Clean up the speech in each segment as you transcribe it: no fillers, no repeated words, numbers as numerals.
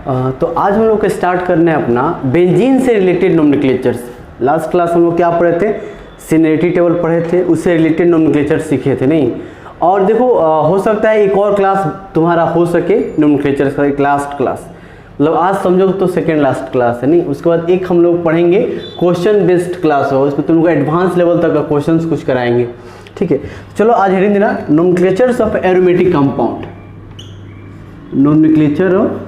तो आज हम लोग को स्टार्ट करना है अपना बेंजीन से रिलेटेड नोमेनक्लेचर्स। लास्ट क्लास हम लोग क्या पढ़े थे, सीनियरिटी टेबल पढ़े थे, उससे रिलेटेड नोमेनक्लेचर सीखे थे नहीं। और देखो हो सकता है एक और क्लास तुम्हारा हो सके नोमेनक्लेचर का, एक लास्ट क्लास, मतलब आज समझो तो सेकेंड लास्ट क्लास है नहीं। उसके बाद एक हम लोग पढ़ेंगे क्वेश्चन बेस्ड क्लास हो, उसमें तुमको एडवांस लेवल तक का क्वेश्चंस कुछ कराएंगे, ठीक है। चलो आज हेडिंग देना nomenclatures of aromatic compound, nomenclature of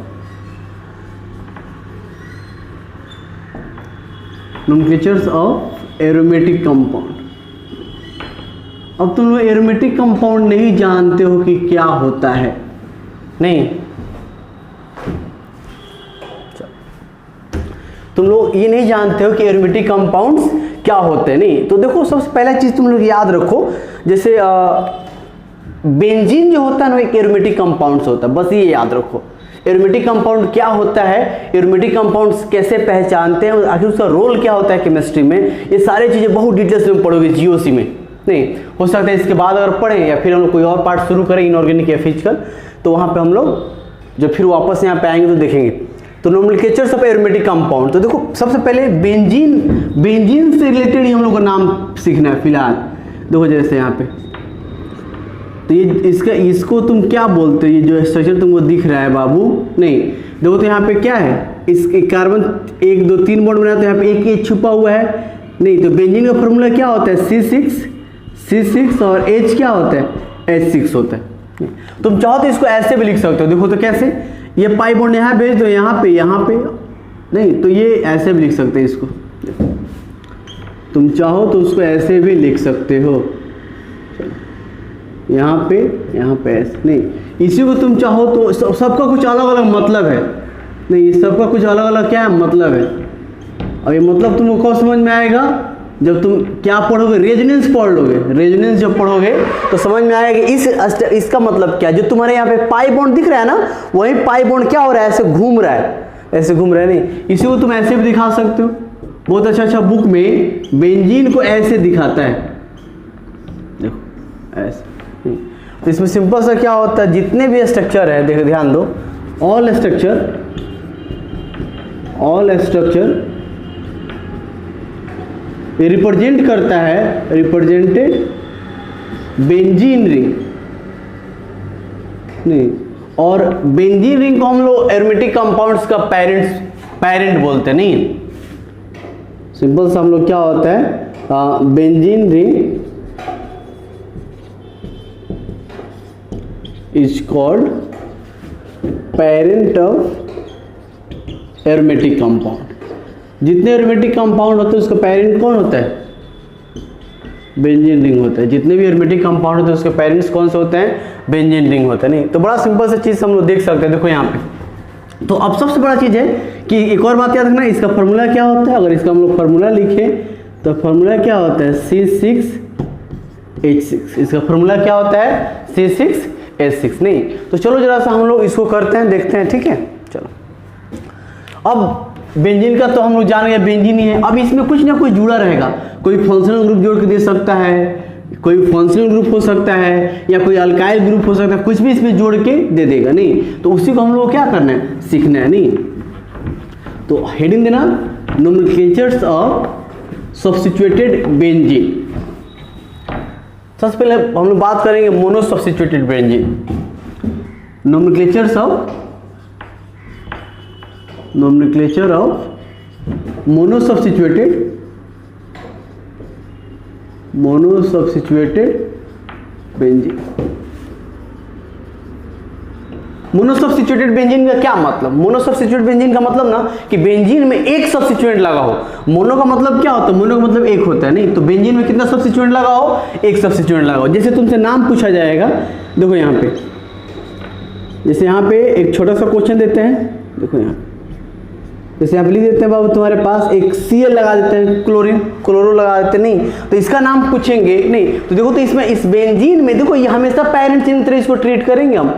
nomenclatures of aromatic compound. अब तुम लोग एरोमेटिक कंपाउंड नहीं जानते हो कि क्या होता है, नहीं तुम लोग ये नहीं जानते हो कि एरोमेटिक कंपाउंड्स क्या होते हैं नहीं। तो देखो सबसे पहला चीज तुम लोग याद रखो, जैसे बेंजीन जो होता है ना एक एरोमेटिक कंपाउंड्स होता है, बस ये याद रखो। एरोमेटिक कंपाउंड क्या होता है, एरोमेटिक कंपाउंड्स कैसे पहचानते हैं, आखिर उसका रोल क्या होता है केमिस्ट्री में, ये सारी चीजें बहुत डिटेल्स में पढ़ोगे जीओसी में नहीं। हो सकता है इसके बाद अगर पढ़ें या फिर हम लोग कोई और पार्ट शुरू करें इनऑर्गेनिक या फिजिकल, तो वहाँ पे हम लोग जब फिर वापस यहाँ पे आएंगे तो देखेंगे। तो नोमेनक्लेचर्स ऑफ एरोमेटिक कंपाउंड, तो देखो सबसे पहले बेंजीन से रिलेटेड ही हम लोग को नाम सीखना है फिलहाल। देखो जैसे यहाँ पे तो ये इसको तुम क्या बोलते हो, ये जो स्ट्रक्चर तुमको दिख रहा है बाबू नहीं, देखो तो यहाँ पे क्या है, इसके कार्बन 1 2 3 बॉन्ड बनाया तो यहाँ पे एक H छुपा हुआ है नहीं। तो बेंजीन का फॉर्मूला क्या होता है C6 और H क्या होता है H6 होता है। तुम चाहो तो इसको ऐसे भी लिख सकते हो, देखो तो कैसे, ये पाई बॉन्ड यहाँ भेज दो, यहाँ पे नहीं, तो ये ऐसे भी लिख सकते हैं इसको, तुम चाहो तो उसको ऐसे भी लिख सकते हो, यहाँ पे ऐसे नहीं। इसी को तुम चाहो तो सबका कुछ अलग अलग मतलब है नहीं, सबका कुछ अलग अलग क्या है मतलब है। और ये मतलब तुमको कब समझ में आएगा, जब तुम क्या पढ़ोगे, रेजोनेंस पढ़ लोगे। रेजोनेंस जब पढ़ोगे तो समझ में आएगा इसका मतलब क्या है। जो तुम्हारे यहाँ पे पाई बॉन्ड दिख रहा है ना, वही पाई बॉन्ड क्या हो रहा है, ऐसे घूम रहा है नहीं। इसी को तुम ऐसे भी दिखा सकते हो, बहुत अच्छा बुक में बेंजीन को ऐसे दिखाता है, देखो ऐसे। तो इसमें सिंपल सा क्या होता है, जितने भी स्ट्रक्चर है देखो ध्यान दो, ऑल स्ट्रक्चर ये रिप्रेजेंट करता है, रिप्रेजेंटेड बेंजीन रिंग नहीं। और बेंजीन रिंग को हम लोग एरोमेटिक कंपाउंड्स का पेरेंट बोलते हैं नहीं। सिंपल सा हम लोग क्या होता है, benzene ring is called parent of aromatic compound. जितने एरोमेटिक कंपाउंड होते हैं उसका पेरेंट कौन होता है, बेंजीन रिंग होता है। जितने भी एरोमेटिक कंपाउंड होते हैं उसके पेरेंट्स कौन से होते हैं, बेंजीन रिंग होता है नहीं। तो बड़ा सिंपल सा चीज हम लोग देख सकते हैं, देखो यहाँ पे। तो अब सबसे बड़ा चीज है कि एक और बात याद रखना, इसका फॉर्मूला क्या होता है। अगर इसका हम लोग फॉर्मूला लिखें तो फॉर्मूला क्या होता है C6H6। इसका फॉर्मूला क्या होता है C6H6 नहीं। तो चलो जरा सा हम लोग इसको करते हैं, देखते हैं, ठीक है। चलो अब बेंजीन का तो हम लोग जान गए बेंजीन ही है। अब इसमें कुछ ना कुछ जुड़ा रहेगा, कोई फंक्शनल ग्रुप जोड़ के दे सकता है, कोई फंक्शनल ग्रुप हो सकता है, या कोई अल्काइल ग्रुप हो सकता है, कुछ भी इसमें जोड़ के दे देगा नहीं। तो उसी को हम लोग क्या करना है, सीखना है नहीं। तो हेडिंग देना नोमेनक्लेचर्स ऑफ सब्स्टिट्यूटेड बेंजीन। सबसे पहले हम लोग बात करेंगे mono substituted benzene, nomenclature of mono substituted benzene. Mono substituted benzene का क्या मतलब, मोनो सब्स्टिट्यूटेड बेंजीन का मतलब ना कि बेंजीन में एक सब्स्टिट्यूएंट लगा हो। मोनो का मतलब क्या होता है, मोनो का मतलब एक होता है नहीं। तो बेंजीन में कितना सब्स्टिट्यूएंट लगा हो, एक सब्स्टिट्यूएंट लगा हो। जैसे तुमसे नाम पूछा जाएगा, देखो यहाँ पे, जैसे यहाँ पे एक छोटा सा क्वेश्चन देते हैं, देखो यहाँ जैसे यहाँ पे लिख देते हैं बाबू, तुम्हारे पास एक Cl लगा देते हैं, क्लोरो लगा देते नहीं, तो इसका नाम पूछेंगे नहीं। तो देखो तो इसमें इस बेंजीन में देखो ये हमेशा पेरेंट चिन्ह तरह इसको ट्रीट करेंगे हम,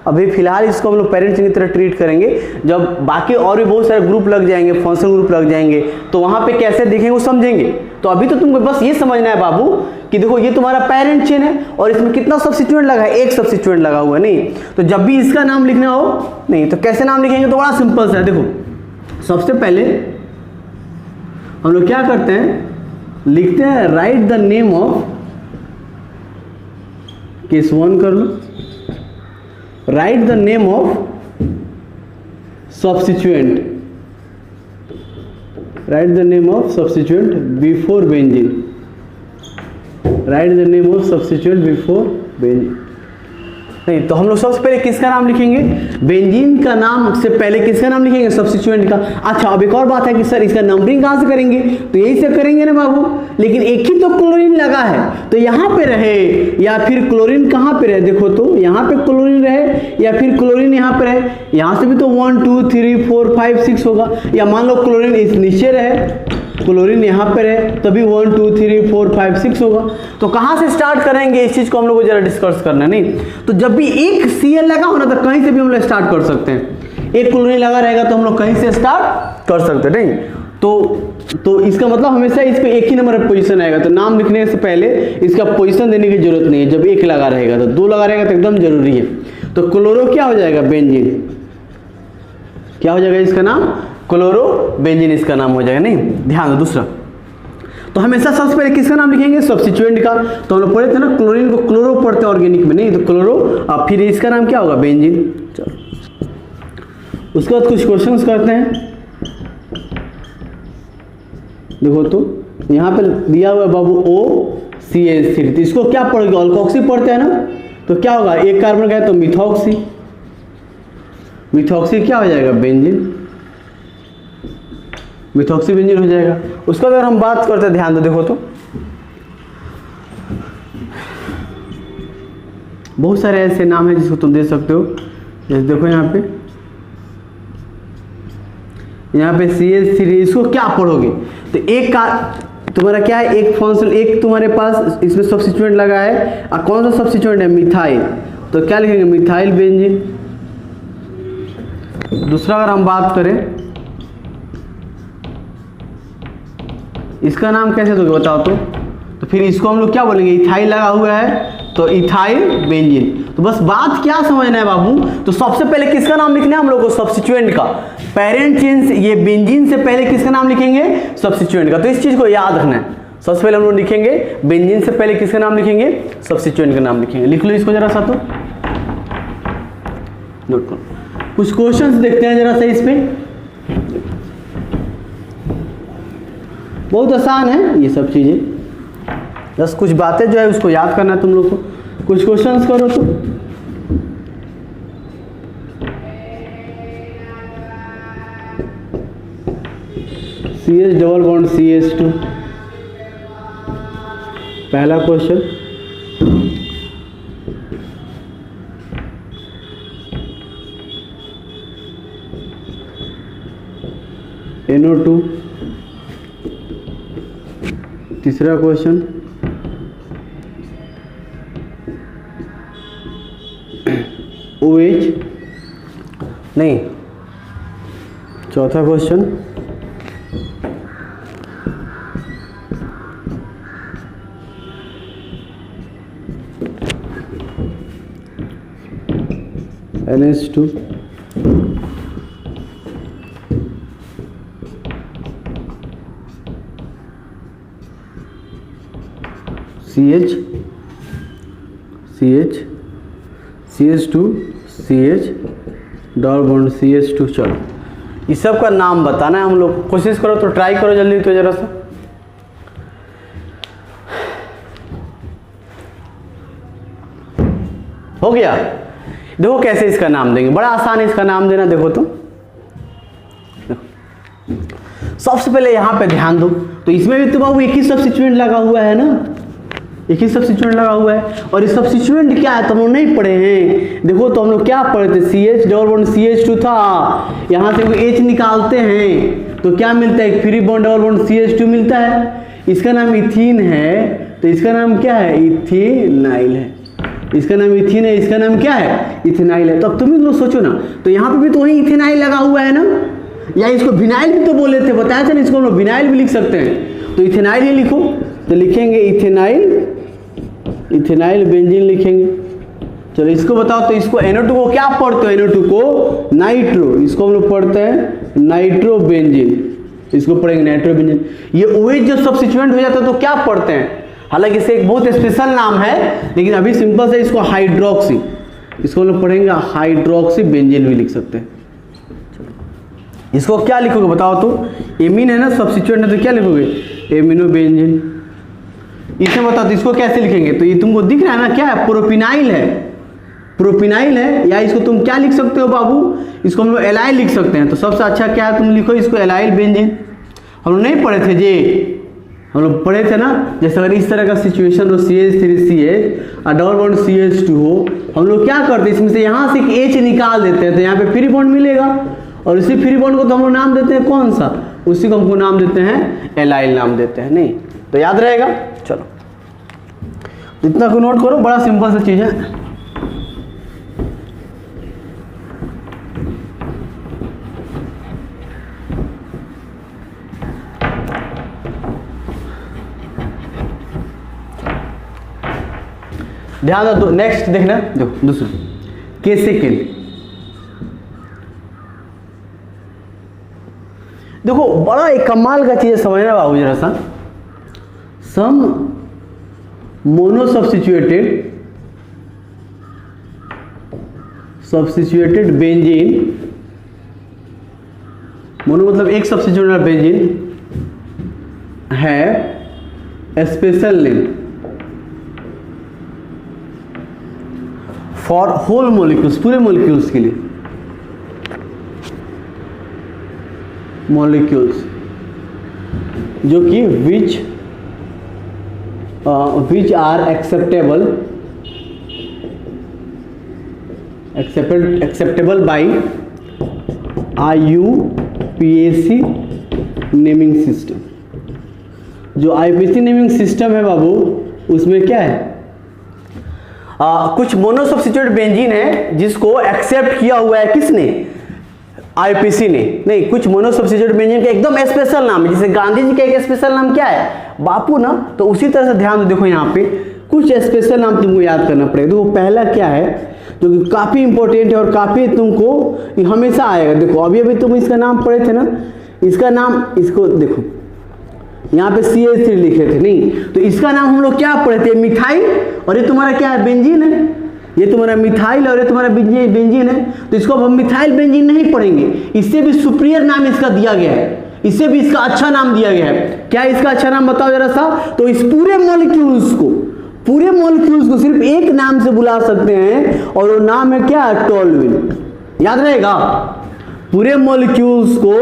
अभी फिलहाल इसको हम लोग पेरेंट चेन की तरह ट्रीट करेंगे। जब बाकी और भी बहुत सारे ग्रुप लग जाएंगे, फंक्शन ग्रुप लग जाएंगे, तो वहाँ पे कैसे देखेंगे वो समझेंगे। तो अभी तो तुमको बस ये समझना है बाबू कि देखो ये तुम्हारा पेरेंट चेन है और इसमें कितना सब्स्टिट्यूएंट लगा है, एक सब्स्टिट्यूएंट लगा हुआ है। नहीं तो जब भी इसका नाम लिखना हो, नहीं तो कैसे नाम लिखेंगे, तो बड़ा सिंपल सा है। देखो सबसे पहले हम लोग क्या करते हैं, लिखते हैं write the name of, case 1 कर लो, write the name of substituent, write the name of substituent before benzene, write the name of substituent before benzene. नहीं तो हम लोग सबसे पहले किसका नाम लिखेंगे, बेंजीन का नाम से पहले किसका नाम लिखेंगे, सब्स्टिट्यूएंट का। अच्छा अब एक और बात है कि सर इसका नंबरिंग कहाँ से करेंगे, तो यही से करेंगे ना बाबू, लेकिन एक ही तो क्लोरीन लगा है तो यहाँ पे रहे या फिर क्लोरीन कहाँ पे रहे, देखो तो यहाँ पे क्लोरीन रहे या फिर क्लोरीन यहाँ पे रहे, यहाँ से भी तो 1 2 3 4 5 6 होगा, या मान लो क्लोरीन इस नीचे रहे, क्लोरीन यहाँ पे रहे, तभी 1 2 3 4 5 6 होगा। तो कहाँ से स्टार्ट करेंगे, इस चीज को हम लोग को जरा डिस्कस करना है। नहीं तो जब भी एक Cl लगा हो ना तो कहीं से भी हम लोग स्टार्ट कर सकते हैं, एक क्लोरीन लगा रहेगा तो हम लोग कहीं से स्टार्ट कर सकते हैं। नहीं तो इसका मतलब हमेशा इस पे एक ही नंबर पर पोजीशन आएगा, तो नाम लिखने से पहले इसका पोजीशन देने की जरूरत नहीं है। जब एक लगा रहेगा तो 2 लगा रहेगा तो एकदम जरूरी है। तो क्लोरो क्या हो जाएगा, बेंजीन, क्या हो जाएगा इसका नाम, क्लोरो बेंजीन इसका नाम हो जाएगा। नहीं ध्यान दो। दूसरा तो हमेशा सबसे पहले किसका नाम लिखेंगे, सब्स्टिट्यूएंट का। तो हम लोग पढ़े थे ना क्लोरीन को क्लोरो पढ़ते हैं ऑर्गेनिक में, नहीं तो क्लोरो, अब फिर इसका नाम क्या होगा, बेंजीन। चलो उसके बाद कुछ क्वेश्चंस करते हैं। देखो तो यहाँ पे दिया हुआ है बाबू OCH3, तो इसको क्या पढ़ोगे, अल्कोक्सी पढ़ते हैं ना, तो क्या होगा, एक कार्बन गया तो मिथॉक्सी, मिथॉक्सी क्या हो जाएगा, बेंजीन, मिथॉक्सी बेंजीन हो जाएगा। उसका अगर हम बात करते हैं, ध्यान दो, देखो तो बहुत सारे ऐसे नाम हैं जिसको तुम दे सकते हो। जैसे देखो यहाँ पे CH3, इसको क्या पढ़ोगे, तो एक का तुम्हारा क्या है, एक फंक्शन, एक तुम्हारे पास इसमें सब्स्टिट्यूएंट लगा है, और कौन सा सब्स्टिट्यूएंट है, मिथाइल, तो क्या लिखेंगे, मिथाइल बेंजीन। दूसरा अगर हम बात करें, इसका नाम कैसे दोगे बताओ तो फिर इसको हम लोग क्या बोलेंगे, इथाइल लगा हुआ है तो इथाइल बेंजीन। तो बस बात क्या समझना है बाबू, तो सबसे पहले किसका नाम लिखना है हम लोग को, सब्स्टिट्यूएंट का। पेरेंट चेन से ये बेंजीन से पहले किसका नाम लिखेंगे, सब्स्टिट्यूएंट का। तो इस चीज को याद रखना है, सबसे पहले हम लोग लिखेंगे बेंजीन से पहले किसका नाम लिखेंगे, सब्स्टिट्यूएंट का नाम लिखेंगे। लिख लो इसको जरा सा, तो नोट करो। कुछ क्वेश्चंस देखते हैं जरा सा इस पे, बहुत आसान है ये सब चीजें, बस कुछ बातें जो है उसको याद करना है तुम लोग को। कुछ क्वेश्चंस करो तो CH डबल बॉन्ड CH2, पहला क्वेश्चन। NO2, तीसरा क्वेश्चन। OH, नहीं, चौथा question. NH2, CH2 CH double bond CH2। चलो इस सब का नाम बताना है हम लोग, कोशिश करो तो ट्राई करो जल्दी तो जरा सा। हो गया, देखो कैसे इसका नाम देंगे, बड़ा आसान है इसका नाम देना। देखो तो सबसे पहले यहाँ पे ध्यान दो, तो इसमें भी तो बाबू एक ही सब्स्टिट्यूएंट लगा हुआ है ना, एक ही सब्स्टिट्यूएंट लगा हुआ है। और ये सब्स्टिट्यूएंट क्या है तो हम लोग नहीं पढ़े हैं। देखो तो हम लोग क्या पढ़े थे, CH डबल बॉन्ड CH2 था, यहाँ से H निकालते हैं तो क्या मिलता है, free bond double bond CH2 मिलता है। इसका नाम इथीन है तो इसका नाम क्या है, इथेनाइल है। इसका नाम इथिन है, इसका नाम क्या है, इथेनाइल है। तो अब तुम लोग सोचो ना, तो यहाँ पे भी तो वही इथेनाइल लगा हुआ है ना, या इसको विनाइल भी तो बोले थे, बताया था ना, इसको हम लोग विनाइल भी लिख सकते हैं। तो इथेनाइल ही लिखो, तो लिखेंगे इथेनाइल, इथेनाइल बेंजीन लिखेंगे। चलो इसको बताओ, तो इसको NO2 को क्या पढ़ते हो, NO2 को नाइट्रो, इसको हम लोग पढ़ते हैं नाइट्रो बेंजीन, इसको पढ़ेंगे नाइट्रो बेंजीन। ये OH जब सब्स्टिट्यूएंट हो जाता है तो क्या पढ़ते हैं, हालांकि इसे एक बहुत स्पेशल नाम है, लेकिन अभी सिंपल से इसको हाइड्रोक्सी, इसको हम लोग पढ़ेंगे हाइड्रोक्सी बेंजीन भी लिख सकते हैं। इसको क्या लिखोगे बताओ, तो एमीन है ना, सब्स्टिट्यूएंट है, तो क्या लिखोगे, एमिनो बेंजीन। इसे बताओ तो इसको कैसे लिखेंगे, तो ये तुमको दिख रहा है ना, क्या है, प्रोपिनाइल है, प्रोपिनाइल है। या इसको तुम क्या लिख सकते हो बाबू, इसको हम लोग एलाइल लिख सकते हैं। तो सबसे अच्छा क्या है, तुम लिखो इसको एलाइल बेंजीन। हम लोग नहीं पढ़े थे जे, हम लोग पढ़े थे ना, जैसे अगर इस तरह का सिचुएशन हो, CH3CH और डबल बॉन्ड CH2 हो, हम लोग क्या करते हैं, इसमें से यहाँ से एक H निकाल देते हैं, तो यहाँ पे फ्री बॉन्ड मिलेगा, और इसी फ्री बॉन्ड को तो हम लोग नाम देते हैं कौन सा, उसी को हमको नाम देते हैं एलाइल नाम देते हैं। नहीं तो याद रहेगा। चलो इतना को नोट करो, बड़ा सिंपल सा चीज है। ध्यान दो, नेक्स्ट देखना, देखो दूसरा केसिकिल। देखो बड़ा एक कमाल का चीज समझना बाबू जरा सा, some mono substituted benzene, mono मतलब एक सब्स्टिट्यूटेड बेंजीन है special name for whole molecules, पूरे मॉलिक्यूल्स के लिए, मॉलिक्यूल्स जो कि which are acceptable by IUPAC naming system. जो IUPAC नेमिंग सिस्टम है बाबू, उसमें क्या है, कुछ मोनो सब्स्टिट्यूटेड बेंजीन है जिसको एक्सेप्ट किया हुआ है किसने, IUPAC ने। नहीं, कुछ मोनो सब्स्टिट्यूटेड बेंजीन का एकदम स्पेशल नाम है, जैसे गांधी जी का एक स्पेशल नाम क्या है, बापू ना। तो उसी तरह से ध्यान दो, देखो यहाँ पे कुछ स्पेशल नाम तुमको याद करना पड़ेगा। देखो पहला क्या है जो कि काफी इंपॉर्टेंट है और काफी तुमको हमेशा आएगा। देखो अभी अभी तुम इसका नाम पढ़े थे ना, इसका नाम, इसको देखो यहाँ पे CH3 लिखे थे, नहीं तो इसका नाम हम लोग क्या पढ़े थे, मिथाइल, और ये तुम्हारा क्या है, बेंजीन है। ये तुम्हारा मिथाइल और ये तुम्हारा बेंजीन है। तो इसको अब हम मिथाइल बेंजीन नहीं पढ़ेंगे, इससे भी सुपीरियर नाम इसका दिया गया है, इससे भी इसका अच्छा नाम दिया गया है। क्या इसका अच्छा नाम बताओ जरा सा। तो इस पूरे मॉलिक्यूल्स को सिर्फ एक नाम से बुला सकते हैं, और वो नाम है क्या, टोल्यूइन। याद रहेगा, पूरे मॉलिक्यूल्स को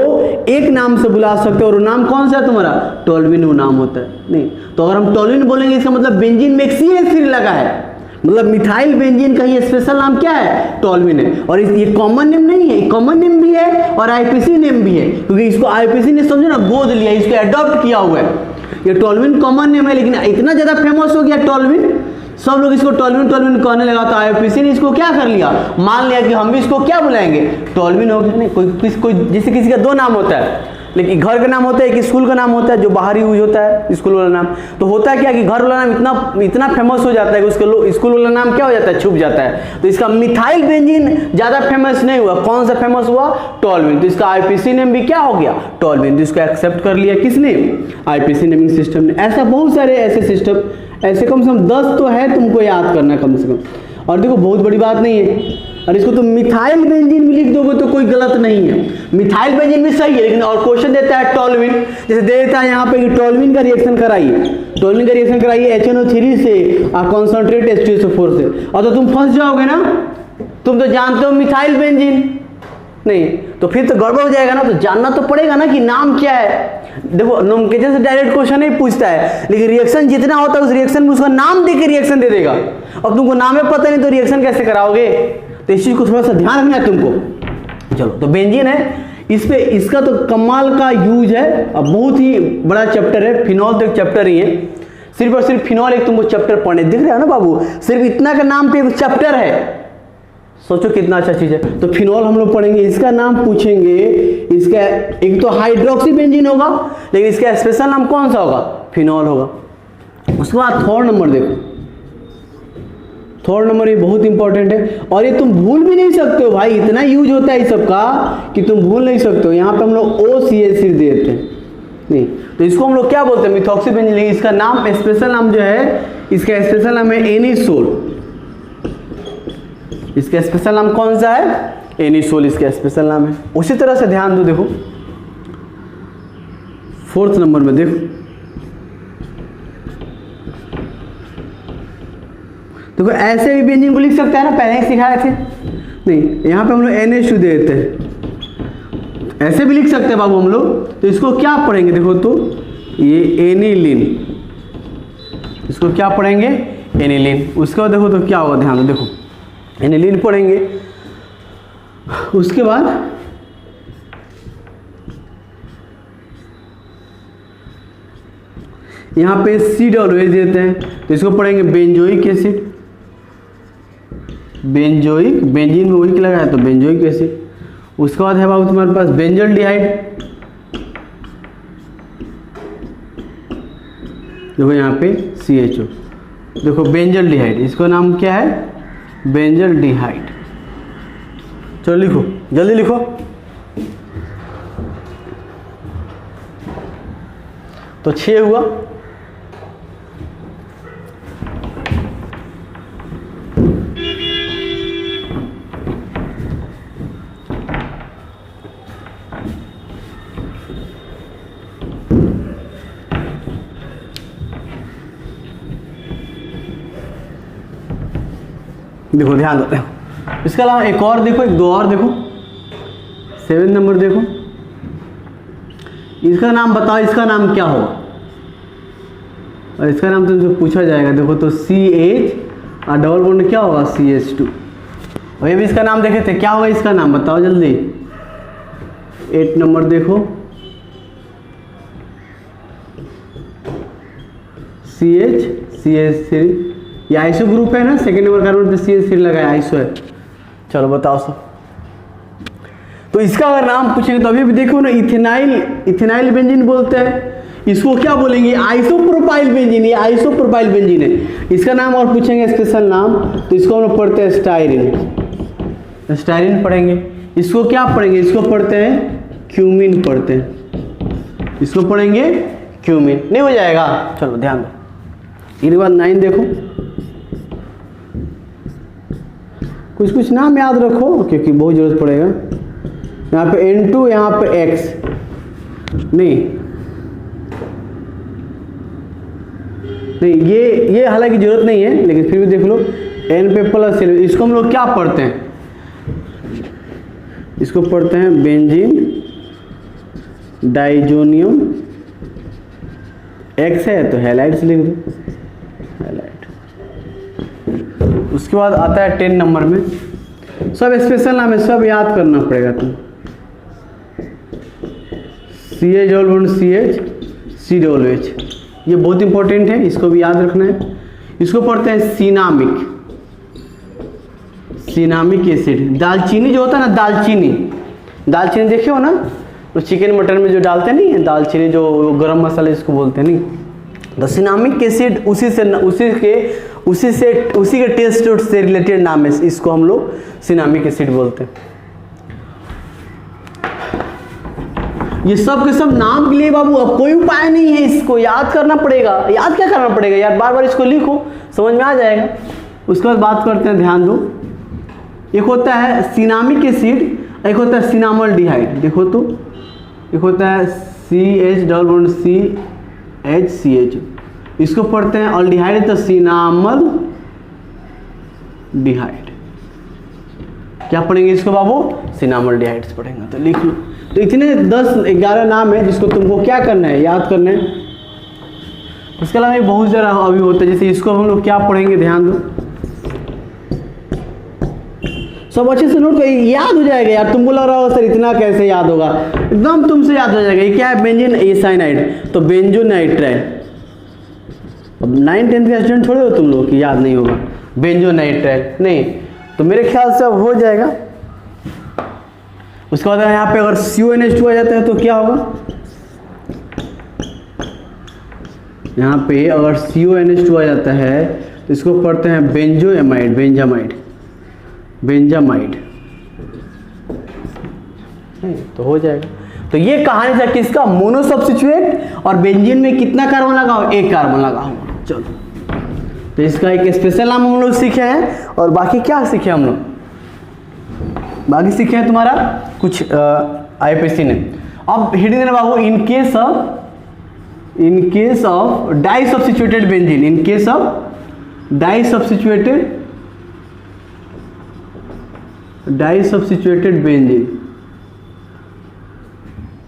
एक नाम से बुला सकते हैं, और वो नाम कौन सा है तुम्हारा, टोल्यूइन वो नाम होता है। नहीं तो अगर हम टोल्यूइन बोलेंगे, इसका मतलब बेंजीन में एक CH3 लगा है, मतलब मिथाइल बेंजीन का ये स्पेशल नाम क्या है, टोल्यूइन है। और ये कॉमन नेम नहीं है, कॉमन नेम भी है और IUPAC नेम भी है, क्योंकि इसको IUPAC ने समझो ना गोद लिया, इसको अडॉप्ट किया हुआ है। ये टोल्यूइन कॉमन नेम है, लेकिन इतना ज्यादा फेमस हो गया टोल्यूइन, सब लोग इसको टोल्यूइन कहने लगा, तो IUPAC ने इसको क्या कर लिया, मान लिया कि हम भी इसको क्या बुलाएंगे, टोल्यूइन हो गया। नहीं कोई जैसे किसी का दो नाम होता है, लेकिन घर का नाम होता है कि स्कूल का नाम होता है, जो बाहर यूज होता है स्कूल वाला नाम। तो होता है क्या कि घर वाला नाम इतना फेमस हो जाता है कि उसके स्कूल वाला नाम क्या हो जाता है, छुप जाता है। तो इसका मिथाइल बेंजीन ज्यादा फेमस नहीं हुआ, कौन सा फेमस हुआ, टोल्यूइन। तो इसका IUPAC नेम भी क्या हो गया, टोल्यूइन। तो इसको एक्सेप्ट कर लिया किसने, IUPAC नेमिंग सिस्टम ने। ऐसा बहुत सारे ऐसे सिस्टम, ऐसे कम से कम 10 तो है, तुमको याद करना कम से कम। और देखो बहुत बड़ी बात नहीं है, और इसको तुम मिथाइल बेंजीन भी लिख दोगे तो कोई गलत नहीं है, मिथाइल बेंजीन भी सही है। लेकिन और क्वेश्चन देता है टोल्यूइन, जैसे दे देता है यहाँ पे कि टोल्यूइन का रिएक्शन कराइए, टोल्यूइन का रिएक्शन कराइए HNO3 से कॉन्सेंट्रेट H2SO4 से, और तो तुम फंस जाओगे ना, तुम तो जानते हो मिथाइल बेंजीन, नहीं तो फिर तो गड़बड़ हो जाएगा ना। तो जानना तो पड़ेगा ना कि नाम क्या है। देखो नोमेनक्लेचर से डायरेक्ट क्वेश्चन नहीं पूछता है, लेकिन रिएक्शन जितना होता है उस रिएक्शन में उसका नाम देके रिएक्शन दे देगा। अब तुमको नाम है पता नहीं तो रिएक्शन कैसे कराओगे, तो इस चीज को थोड़ा सा ध्यान रखना है तुमको। चलो तो बेंजीन है, इस पे इसका तो कमाल का यूज है, अब बहुत ही बड़ा चैप्टर है, फिनॉल तो एक चैप्टर ही है। सिर्फ और सिर्फ फिनॉल एक तुमको चैप्टर पढ़ने दिख रहा है ना बाबू, सिर्फ इतना का नाम पे एक चैप्टर है। सोचो कितना अच्छा चीज है। तो फिनॉल हम लोग पढ़ेंगे, इसका नाम पूछेंगे, इसका एक तो हाइड्रोक्सी बेंजीन होगा, लेकिन इसका स्पेशल नाम कौन सा होगा, फिनॉल होगा। उसके बाद थर्ड नंबर देखो, थर्ड नंबर ये बहुत इंपॉर्टेंट है और ये तुम भूल भी नहीं सकते हो भाई, इतना यूज होता है इस सब का कि तुम भूल नहीं सकते हो। यहाँ पे हम लोग OCH देते हैं नहीं, तो इसको हम लोग क्या बोलते हैं, मिथॉक्सी बेंजीन। इसका नाम स्पेशल नाम जो है, इसका स्पेशल नाम है एनिसोल। इसका स्पेशल नाम कौन सा है, एनिसोल इसका स्पेशल नाम है। उसी तरह से ध्यान दो, देखो फोर्थ नंबर में देखो ऐसे भी बेंजीन को लिख सकते हैं ना, पहले ही सिखाए थे नहीं, यहाँ पे हम लोग NH2 दे देते हैं, ऐसे भी लिख सकते हैं बाबू हम लोग। तो इसको क्या पढ़ेंगे, देखो तो ये एनिलीन, इसको क्या पढ़ेंगे, एनिलीन। उसके बाद देखो तो क्या होगा, ध्यान दो, देखो एनिलीन पढ़ेंगे। उसके बाद यहाँ पे COOH देते हैं, तो इसको पढ़ेंगे बेंजोइक एसिड। बेंजोइक, बेंजीन में ओइक लगा है तो बेंजोइक एसिड। उसके बाद है बाबू तुम्हारे पास बेंजल डिहाइड, देखो यहाँ पे CHO, देखो बेंजल डिहाइड, इसका नाम क्या है, बेंजल डिहाइड। चलो लिखो, जल्दी लिखो। तो 6 हुआ। देखो ध्यान दो, इसके अलावा एक और देखो, एक दो और देखो, 7 नंबर देखो, इसका नाम बताओ, इसका नाम क्या होगा, और इसका नाम तुमसे पूछा जाएगा। देखो तो CH और डबल बॉन्ड क्या होगा, CH2। और ये भी इसका नाम देखे थे, क्या होगा इसका नाम बताओ जल्दी। 8 नंबर देखो, CH3, ये आइसो ग्रुप है ना, सेकेंड नंबर कार्बन पे CH3 लगाया, आइसो है। चलो बताओ सब। तो इसका अगर नाम पूछेंगे तो अभी भी देखो ना, इथेनाइल बेंजीन बोलते हैं। इसको क्या बोलेंगे, आइसोप्रोपाइल बेंजीन, ये आइसोप्रोपाइल बेंजीन है। इसका नाम और पूछेंगे स्पेशल नाम, तो इसको हम लोग पढ़ते हैं स्टाइरिन, स्टाइरिन पढ़ेंगे। इसको क्या पढ़ेंगे, इसको पढ़ते हैं क्यूमिन, पढ़ते हैं इसको पढ़ेंगे क्यूमिन। नहीं हो जाएगा, चलो ध्यान दो। इसके बाद 9 देखो, कुछ कुछ नाम याद रखो क्योंकि बहुत जरूरत पड़ेगा। यहाँ पे N2, यहाँ पे X नहीं, ये हालांकि जरूरत नहीं है, लेकिन फिर भी देख लो, N पे प्लस। इसको हम लोग क्या पढ़ते हैं, इसको पढ़ते हैं बेंजीन डाइजोनियम। X है तो हैलाइड से लिख दो, हैलाइड। उसके बाद आता है 10 नंबर में, सब स्पेशल नाम है, सब याद करना पड़ेगा तुम। CH double bond CH, COOH, ये बहुत इंपॉर्टेंट है, इसको भी याद रखना है। इसको पढ़ते हैं सिनामिक एसिड। दालचीनी जो होता है ना, दालचीनी देखे हो ना, तो चिकन मटन में जो डालते नहीं है दालचीनी, जो गरम मसाला इसको बोलते हैं नहीं। तो सिनामिक एसिड उसी के टेस्ट से रिलेटेड नाम है, इसको हम लोग सिनामिक एसिड बोलते हैं। ये सब के सब नाम के लिए बाबू अब कोई उपाय नहीं है, इसको याद करना पड़ेगा। याद क्या करना पड़ेगा यार, बार बार इसको लिखो, समझ में आ जाएगा। उसके बाद बात करते हैं, ध्यान दो। एक होता है सिनामिक एसिड, एक होता है सिनामल डिहाइड। देखो तो एक होता है CH डबल बॉन्ड CH, इसको पढ़ते हैं अल्डिहाइड, तो सिनामल डिहाइड। क्या पढ़ेंगे इसको बाबू, सिनामल डिहाइड्स पढ़ेंगे। तो लिख लो। तो इतने 10-11 नाम है जिसको तुमको क्या करना है, याद करना है। उसके अलावा बहुत सारा अभी होता है, जैसे इसको हम लोग क्या पढ़ेंगे, ध्यान दो, सब अच्छे से नोट कर, याद हो जाएगा यार। तुमको लग रहा होगा सर इतना कैसे याद होगा, एकदम तुमसे याद हो जाएगा। ये क्या है, बेंजीन, ये साइनाइड, तो बेंजोनाइट्राइल, अब 9-10 के स्टूडेंट थोड़े हो तुम लोग कि याद नहीं होगा। बेंजोनाइट्राइल नहीं, तो मेरे ख्याल से अब हो जाएगा। उसके बाद यहाँ पे अगर CuNH2 आ जाता है तो क्या होगा, यहाँ पे अगर CuNH2 आ जाता है तो इसको पढ़ते हैं बेंजोएमाइड, बेंजामाइड तो हो जाएगा। तो ये कहानी था किसका, मोनो सब्स्टिट्यूएंट और बेंजीन में कितना कार्बन लगा हो, एक कार्बन लगा हुआ। चलो, तो इसका एक स्पेशल नाम हम लोग सीखे हैं। और बाकी क्या सीखे हम लोग, बाकी सीखे हैं तुम्हारा कुछ IPC ने। अब हिडिंग देना बाबू, in case of di substituted benzene, in case of di substituted benzene,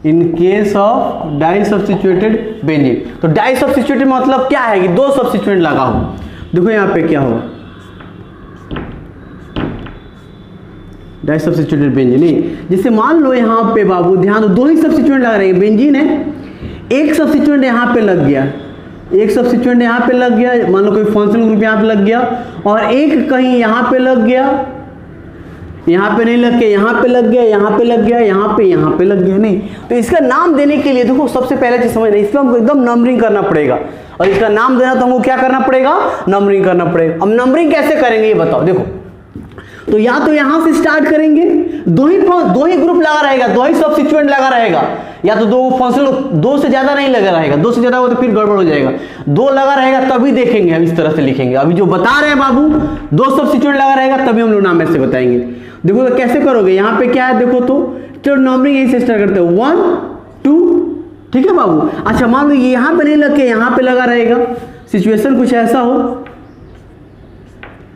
in case of di substituted benzene. तो डाई सब्स्टिट्यूटेड मतलब क्या है कि दो सब्स्टिट्यूएंट लगा हो। देखो यहाँ पे क्या होगा, डाई सब्स्टिट्यूटेड बेंजीन नहीं, जैसे मान लो यहाँ पे बाबू ध्यान दो, दो ही सब्स्टिट्यूएंट लगा रहे हैं, बेंजीन है, एक सब्स्टिट्यूएंट यहाँ पे लग गया, एक सब्स्टिट्यूएंट यहाँ पे लग गया, मान लो कोई फंक्शनल ग्रुप यहाँ पे लग गया, और एक कहीं यहाँ पे लग गया, यहाँ पे नहीं लग के यहाँ पे लग गया, यहाँ पे लग गया, यहाँ पे लग गया। नहीं, तो इसका नाम देने के लिए देखो सबसे पहले चीज समझना, इसको हमको एकदम नंबरिंग करना पड़ेगा। और इसका नाम देना तो हमको क्या करना पड़ेगा, नंबरिंग करना पड़ेगा। अब नंबरिंग कैसे करेंगे ये बताओ। देखो, तो या तो यहाँ से स्टार्ट करेंगे, दो ही ग्रुप लगा रहेगा, दो ही सब्स्टिट्यूएंट लगा रहेगा, या तो दो फंक्शनल, दो से ज्यादा नहीं लगा रहेगा, दो से ज्यादा हो तो फिर गड़बड़ हो जाएगा। दो लगा रहेगा तभी देखेंगे हम, इस तरह से लिखेंगे। अभी जो बता रहे हैं बाबू, दो सब्स्टिट्यूएंट लगा रहेगा तभी हम लोग नाम ऐसे बताएंगे। देखो तो कैसे करोगे, यहाँ पे क्या है देखो, तो नंबरिंग यही से स्टार्ट करते हो 1 2, ठीक है बाबू। अच्छा मान लो ये यहाँ पे नहीं लग के यहाँ पे लगा रहेगा, सिचुएशन कुछ ऐसा हो,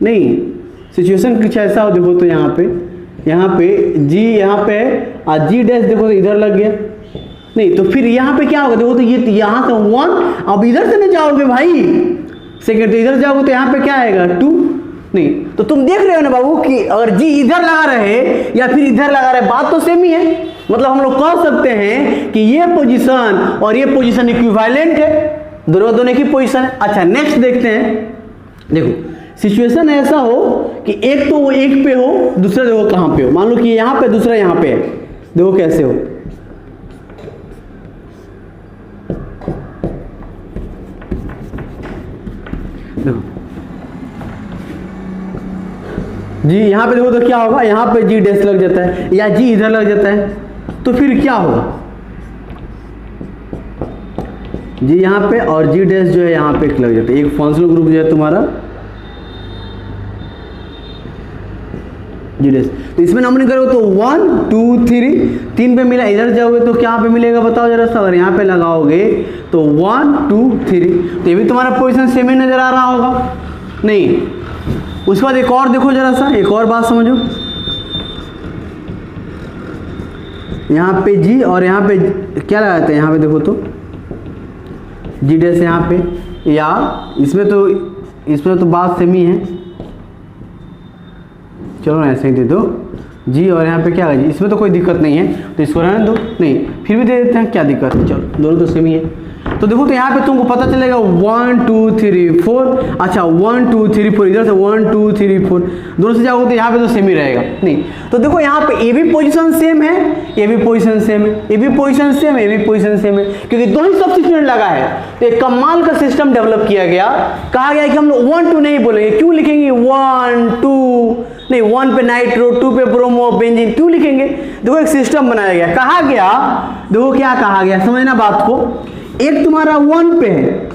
नहीं सिचुएशन कुछ ऐसा हो, देखो तो यहाँ पे जी यहाँ पे G डैश देखो तो इधर लग गया, नहीं तो फिर यहाँ पे क्या होगा, देखो तो ये यहाँ से 1, अब इधर से नहीं जाओगे भाई सेकेंड, तो इधर जाओगे तो यहाँ पे क्या आएगा 2, नहीं तो तुम देख रहे हो ना बाबू कि अगर G इधर लगा रहे या फिर इधर लगा रहे, बात तो सेम ही है। मतलब हम लोग कह सकते हैं कि ये पोजीशन और ये पोजीशन इक्विवेलेंट है, दोनों की पोजीशन है। अच्छा नेक्स्ट देखते हैं, देखो सिचुएशन ऐसा हो कि एक तो वो एक पे हो, दूसरा देखो कहाँ पे हो, मान लो कि यहाँ पे दूसरा यहाँ पे है, देखो कैसे हो, देखो जी यहाँ पे देखो तो क्या होगा, यहाँ पे G डैश लग जाता है या G इधर लग जाता है, तो फिर क्या होगा, G यहाँ पे और G डैश जो है यहाँ पे लग जाता है, एक फंक्शनल ग्रुप जो है तुम्हारा G डैश। तो इसमें नंबरिंग करोगे तो 1 2 3, 3 पे मिला, इधर जाओगे तो क्या पे मिलेगा बताओ जरा सा, अगर यहाँ पे लगाओगे तो 1 2 3, तो ये भी तुम्हारा पोजीशन सेम ही नजर आ रहा होगा, नहीं। उसके बाद एक और देखो जरा सा, एक और बात समझो, यहाँ पे G और यहाँ पे क्या लगाते हैं, यहाँ पे देखो तो G डैश यहाँ पे, या इसमें तो बात सेम ही है, चलो ना ऐसे ही दे दो G और यहाँ पे क्या है, इसमें तो कोई दिक्कत नहीं है तो इसको रहने दो, नहीं फिर भी दे देते हैं, क्या दिक्कत है, चलो दोनों तो सेम ही है। तो देखो तो यहाँ पे तुमको पता चलेगा 1 2 3 4, अच्छा 1 2 3 4, इधर से 1 2 3 4, दोनों से जाओगे तो यहाँ पे तो सेम ही रहेगा, नहीं। तो देखो यहाँ पे ये भी पोजीशन सेम है, ये भी पोजीशन सेम है, ये भी पोजीशन सेम है, ये भी पोजीशन सेम है, क्योंकि दो ही सब्स्टिट्यूएंट लगा है। तो एक कमाल का सिस्टम डेवलप किया गया, कहा गया कि हम लोग 1 2 नहीं बोलेंगे, क्यों लिखेंगे 1 2, नहीं 1 पे नाइट्रो, 2 पे ब्रोमो बेंजीन, क्यों लिखेंगे, देखो एक सिस्टम बनाया गया, कहा गया, देखो क्या कहा गया, समझना बात को, एक तुम्हारा 1 पे है,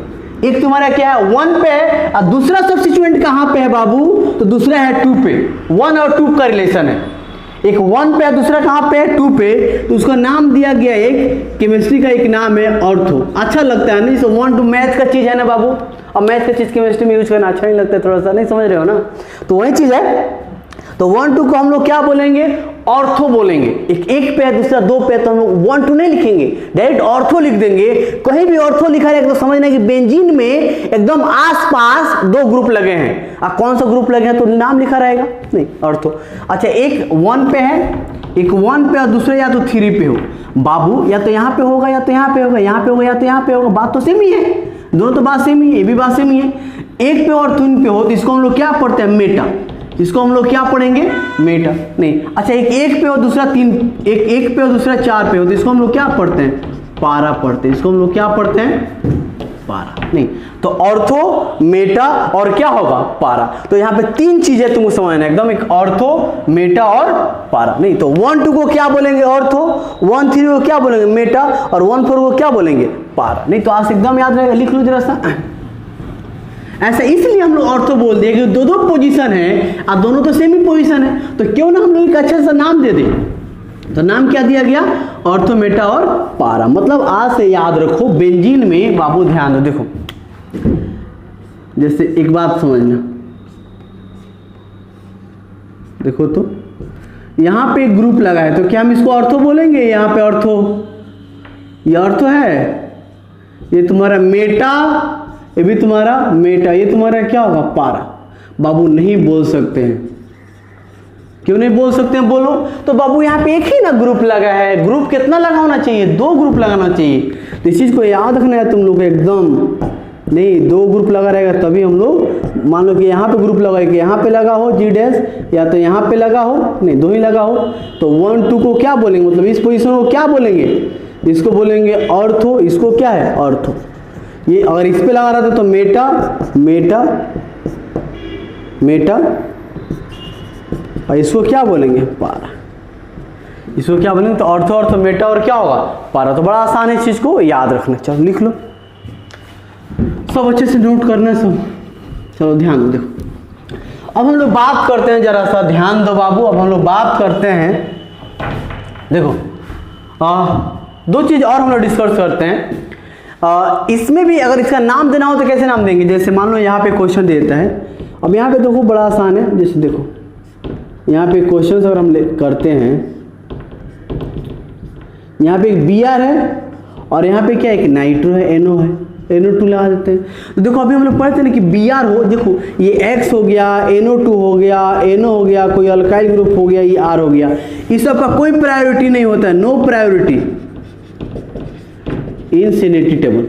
एक तुम्हारा क्या है 1 पे है, और दूसरा सब्स्टिट्यूएंट कहाँ पे है बाबू, तो दूसरा है 2 पे, 1 और 2 का रिलेशन है, एक 1 पे है दूसरा कहाँ पे है 2 पे, तो उसका नाम दिया गया, एक केमिस्ट्री का एक नाम है ऑर्थो। अच्छा लगता है नहीं, सो 1 2 मैथ का चीज है ना बाबू, अब मैथ का चीज केमिस्ट्री में यूज करना अच्छा नहीं लगता है, थोड़ा सा नहीं समझ रहे हो ना, तो वही चीज है। तो 1 2 को हम लोग क्या बोलेंगे, ऑर्थो बोलेंगे, एक पे है दूसरा 2 पे है, तो हम लोग 1 2 नहीं लिखेंगे, डायरेक्ट ऑर्थो लिख देंगे। कहीं भी ऑर्थो लिखा है तो समझना कि बेंजीन में एकदम आसपास दो ग्रुप लगे हैं, अब कौन सा ग्रुप लगे हैं तो नाम लिखा रहेगा, नहीं ऑर्थो। अच्छा एक 1 पे है, एक 1 पे और दूसरा या तो 3 पे हो बाबू, या तो यहाँ पे होगा या तो यहाँ पे होगा, यहाँ पे होगा या तो यहाँ पे होगा, बात तो सेम ही है, दोनों तो बात सेम ही है, ये भी बात सेम ही है। एक पे और 3 पे हो तो इसको हम लोग क्या पढ़ते हैं, मेटा। इसको हम लोग क्या पढ़ेंगे, मेटा। नहीं, अच्छा एक पे और दूसरा 3, एक पे और दूसरा 4 पे हो तो इसको हम लोग क्या पढ़ते हैं, पारा पढ़ते हैं। इसको हम लोग क्या पढ़ते हैं, पारा। नहीं तो ऑर्थो, मेटा और क्या होगा, पारा। तो यहाँ पे 3 चीजें तुमको समझना एकदम, एक ऑर्थो, मेटा और पारा। नहीं तो 1 2 को क्या बोलेंगे, ऑर्थो, 1 3 को क्या बोलेंगे, मेटा, और 1 4 को क्या बोलेंगे, पारा। नहीं तो आज एकदम याद रहेगा, लिख लो जरा सा। ऐसा इसलिए हम लोग ऑर्थो बोल दिए कि दो पोजीशन है और दोनों तो सेम ही पोजीशन है, तो क्यों ना हम लोग एक अच्छा सा नाम दे दें। तो नाम क्या दिया गया, ऑर्थो, मेटा और पारा। मतलब आज से याद रखो, बेंजीन में बाबू ध्यान दो, देखो जैसे एक बात समझना, देखो तो यहां पे एक ग्रुप लगा है तो क्या हम इसको ऑर्थो बोलेंगे, यहां पे ऑर्थो, ये ऑर्थो है, ये तुम्हारा मेटा, ये भी तुम्हारा मेटा, ये तुम्हारा क्या होगा, पारा। बाबू नहीं बोल सकते हैं, क्यों नहीं बोल सकते हैं, बोलो। तो बाबू यहाँ पे एक ही ना ग्रुप लगा है, ग्रुप कितना लगा होना चाहिए, 2 ग्रुप लगाना चाहिए। तो इस चीज को याद रखना है तुम लोग एकदम। नहीं 2 ग्रुप लगा रहेगा तभी हम लोग, मान लो कि यहाँ पे ग्रुप लगा कि यहाँ पे लगा हो जी डैश, या तो यहाँ पे लगा हो, नहीं 2 ही लगा हो, तो 1 2 को क्या बोलेंगे, मतलब इस पोजीशन को क्या बोलेंगे, इसको बोलेंगे ऑर्थो, इसको क्या है, ऑर्थो। ये अगर इस पे लगा रहा था तो मेटा, मेटा, मेटा, और इसको क्या बोलेंगे, पारा। इसको क्या बोलेंगे, तो ऑर्थो, ऑर्थो, मेटा और क्या होगा, पारा। तो बड़ा आसान है, इस चीज को याद रखना। चलो लिख लो, सब अच्छे से नोट करना है सब। चलो ध्यान दो, देखो अब हम लोग बात करते हैं, जरा सा ध्यान दो बाबू। अब हम लोग बात करते हैं, देखो 2 चीज और हम लोग डिस्कस करते हैं। इसमें भी अगर इसका नाम देना हो तो कैसे नाम देंगे, जैसे मान लो यहाँ पे क्वेश्चन देता है। अब यहाँ पे देखो बड़ा आसान है, जैसे देखो यहाँ पे क्वेश्चन अगर हम करते हैं, यहाँ पे एक Br है और यहाँ पे क्या है, एक नाइट्रो है, NO है, NO2 लगा देते हैं। तो देखो अभी हम लोग पढ़ते हैं ना कि Br हो, देखो ये X हो गया, NO2 हो गया, NO हो गया, कोई अल्काइल ग्रुप हो गया, ये R हो गया। इस सब का कोई प्रायोरिटी नहीं होता है, no priority in sanitary table,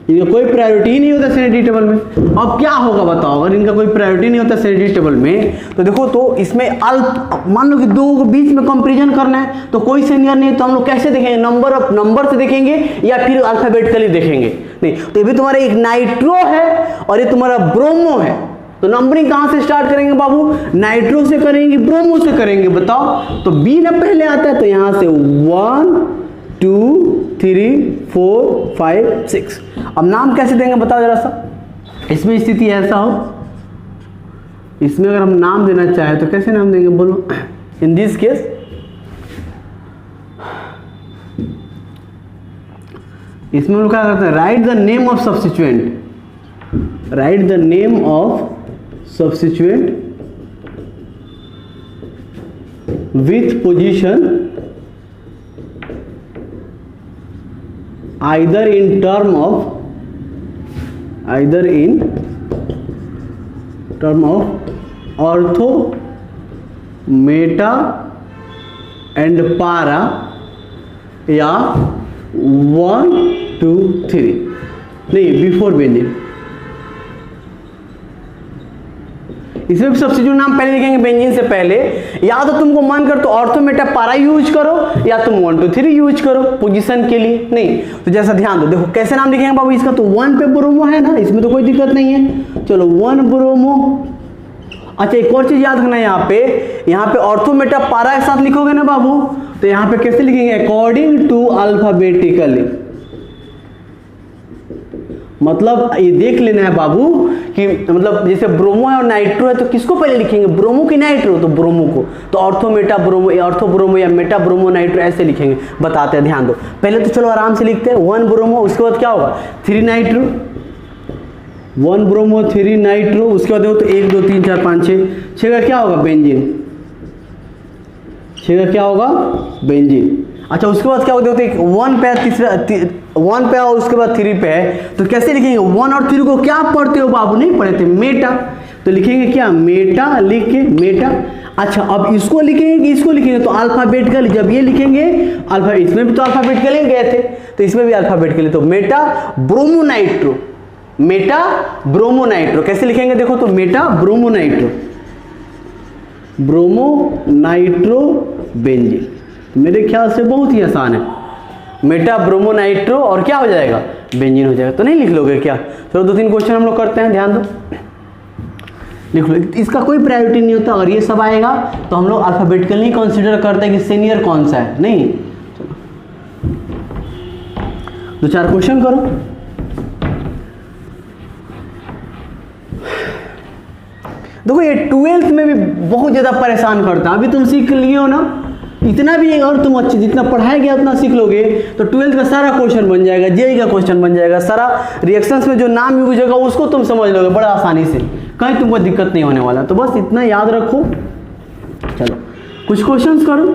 इनका कोई प्रायोरिटी ही नहीं होता सैनिटरी टेबल में। अब क्या होगा बताओ, अगर इनका कोई प्रायोरिटी नहीं होता सैनिटरी टेबल में, तो देखो तो इसमें मान लो कि 2 के बीच में कंपैरिजन करना है तो कोई सीनियर नहीं, तो हम लोग कैसे देखेंगे, नंबर से देखेंगे या फिर अल्फाबेटिकली देखेंगे। नहीं तो ये भी तुम्हारा एक नाइट्रो है और ये तुम्हारा ब्रोमो है, तो नंबरिंग कहां से स्टार्ट करेंगे बाबू, नाइट्रो से करेंगे, ब्रोमो से करेंगे, बताओ। तो बी ना पहले आता है, तो यहां से 1 2 3 4 5 6। अब नाम कैसे देंगे बताओ जरा सा। इसमें स्थिति ऐसा हो, इसमें अगर हम नाम देना चाहे तो कैसे नाम देंगे बोलो। इन दिस केस इसमें हम लोग क्या करते हैं, write the name of substituent, write the name of substituent with position either in term of ortho, meta and para, या 1 2 3 नहीं बिफोर बेंजीन। इसमें भी सब्स्टिट्यूट नाम पहले लिखेंगे बेंजीन से पहले, या तो तुमको मन कर तो ऑर्थो, मेटा, पारा यूज करो, या तुम 1 2 3 यूज करो पोजीशन के लिए। नहीं तो जैसा ध्यान दो, देखो कैसे नाम लिखेंगे बाबू इसका, तो 1 पे ब्रोमो है ना, इसमें तो कोई दिक्कत नहीं है। चलो 1 ब्रोमो। अच्छा एक और चीज याद रखना, यहाँ पे ऑर्थो, मेटा, पारा एक साथ लिखोगे ना बाबू, तो यहाँ पे कैसे लिखेंगे, अकॉर्डिंग टू अल्फाबेटिकली। मतलब ये देख लेना है बाबू कि मतलब जैसे ब्रोमो है और नाइट्रो है, तो किसको पहले लिखेंगे, ब्रोमो की नाइट्रो, तो ब्रोमो को, तो ortho, Meta, bromo, ortho bromo या मेटा ब्रोमो नाइट्रो ऐसे लिखेंगे। बताते हैं, ध्यान दो। पहले तो चलो आराम से लिखते हैं, 1 ब्रोमो, उसके बाद क्या होगा 3 नाइट्रो, 1 ब्रोमो 3 नाइट्रो, उसके बाद देखो तो 1 2 3 4 5 6 का क्या होगा बेंजीन, 6 का क्या होगा बेंजीन। अच्छा उसके बाद क्या होता है, 1 पे तीसरा 1 पे और उसके बाद 3 पे है, तो कैसे लिखेंगे, 1 और 3 को क्या पढ़ते हो बाबू, नहीं पढ़े थे, मेटा, तो लिखेंगे क्या, मेटा लिख के मेटा। अच्छा अब इसको लिखेंगे कि इसको लिखेंगे, तो अल्फाबेटिकली जब ये लिखेंगे अल्फा, इसमें भी तो अल्फाबेटिकली गए थे तो इसमें भी अल्फाबेटिकली, तो मेटा ब्रोमोनाइट्रो, मेटा ब्रोमोनाइट्रो कैसे लिखेंगे देखो, तो मेटा ब्रोमोनाइट्रो, ब्रोमोनाइट्रो बेंजीन। तो मेरे ख्याल से बहुत ही आसान है, मेटा ब्रोमोनाइट्रो और क्या हो जाएगा, बेंजीन हो जाएगा। तो नहीं लिख लोगे क्या? चलो 2-3 क्वेश्चन हम लोग करते हैं, ध्यान दो, लिख लो। इसका कोई प्रायोरिटी नहीं होता, और ये सब आएगा तो हम लोग अल्फाबेटिकली कंसीडर करते हैं कि सीनियर कौन सा है, नहीं। चलो 2-4 क्वेश्चन करो। देखो ये 12th में भी बहुत ज़्यादा परेशान करता है। अभी तुम सीख लिए हो ना, इतना भी और तुम अच्छे जितना पढ़ाया गया उतना सीख लोगे तो 12th का सारा क्वेश्चन बन जाएगा, जेईई का क्वेश्चन बन जाएगा, सारा रिएक्शंस में जो नाम यूज होगा उसको तुम समझ लोगे बड़ा आसानी से, कहीं तुमको दिक्कत नहीं होने वाला। तो बस इतना याद रखो। चलो कुछ क्वेश्चंस करो।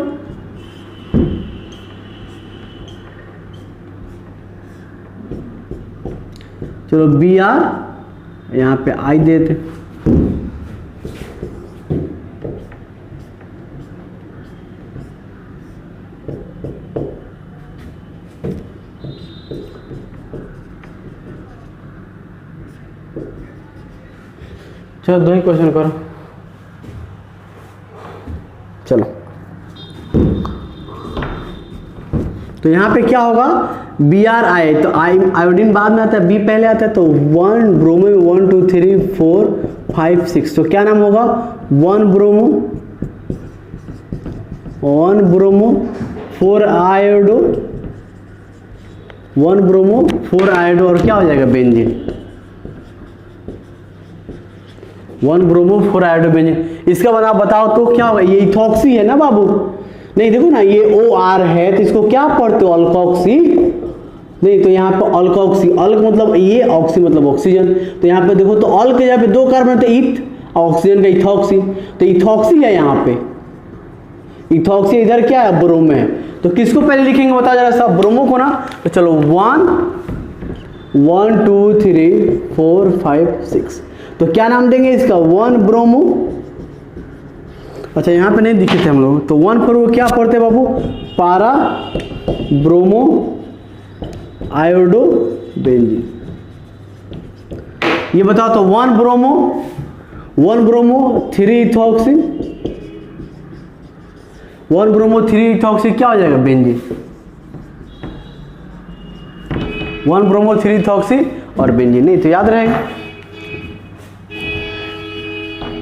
चलो बी आर यहाँ पे आई देते, चलो 2 ही क्वेश्चन करो। चलो तो यहाँ पे क्या होगा, बी आर आई, तो आयोडीन बाद में आता है, बी पहले आता है, तो 1 ब्रोमो 1 2 3 4 5 6, तो क्या नाम होगा, 1 ब्रोमो 4 आयोडो, 1 ब्रोमो 4 आयोडो और क्या हो जाएगा, बेंजीन, 1 ब्रोमो 4 आयोडो बेंजीन। इसका बाद आप बताओ तो क्या होगा, ये इथॉक्सी है ना बाबू, नहीं देखो ना ये ओ आर है तो इसको क्या पढ़ते हो, अल्कोक्सी, नहीं तो यहाँ पे अल्कोक्सी, अल्क मतलब ये, ऑक्सी मतलब ऑक्सीजन, तो यहाँ पे देखो तो अल्क यहाँ पे 2 कार्बन तो ईथ, ऑक्सीजन का इथॉक्सी, तो इथॉक्सी है यहाँ पे, इथॉक्सी इधर क्या है, ब्रोमो है, तो किसको पहले लिखेंगे बताओ जरा सब, ब्रोमो को ना। तो चलो 1 2 3 4 5 6, तो क्या नाम देंगे इसका, 1 ब्रोमो, अच्छा यहाँ पे नहीं दिखे थे हम लोग, तो 1 पर वो क्या पढ़ते बाबू, पारा ब्रोमो आयोडो बेंजीन। ये बताओ तो 1 ब्रोमो 3 इथॉक्सी, 1 ब्रोमो 3 इथॉक्सी क्या हो जाएगा, बेंजीन, 1 ब्रोमो 3 इथॉक्सी और बेंजीन, नहीं तो याद रहेगा।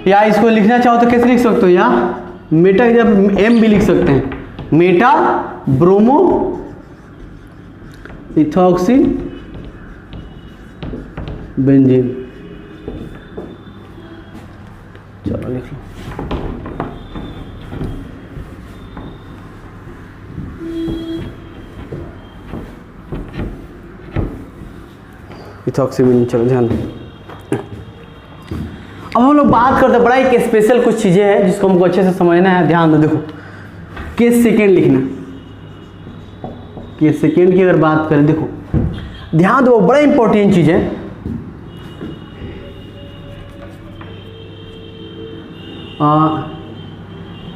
या इसको लिखना चाहो तो कैसे लिख सकते हो, या मेटा जब एम भी लिख सकते हैं, मेटा ब्रोमो इथॉक्सी बेंजीन। चलो लिख लो। इथॉक्सी बेंजीन, चलो ध्यान दो। अब हम लोग बात करते हैं बड़ा एक स्पेशल कुछ चीज़ें हैं जिसको हमको अच्छे से समझना है, ध्यान दो। देखो केस सेकेंड लिखना, केस सेकेंड की अगर बात करें, देखो ध्यान दो बड़ा इंपॉर्टेंट चीज़ है।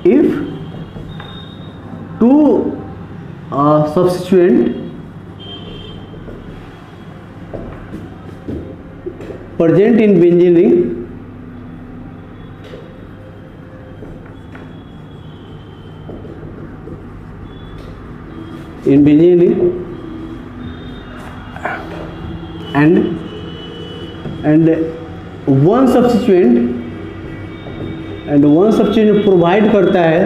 If 2 substituent present in benzene ring, and one substituent provide करता है,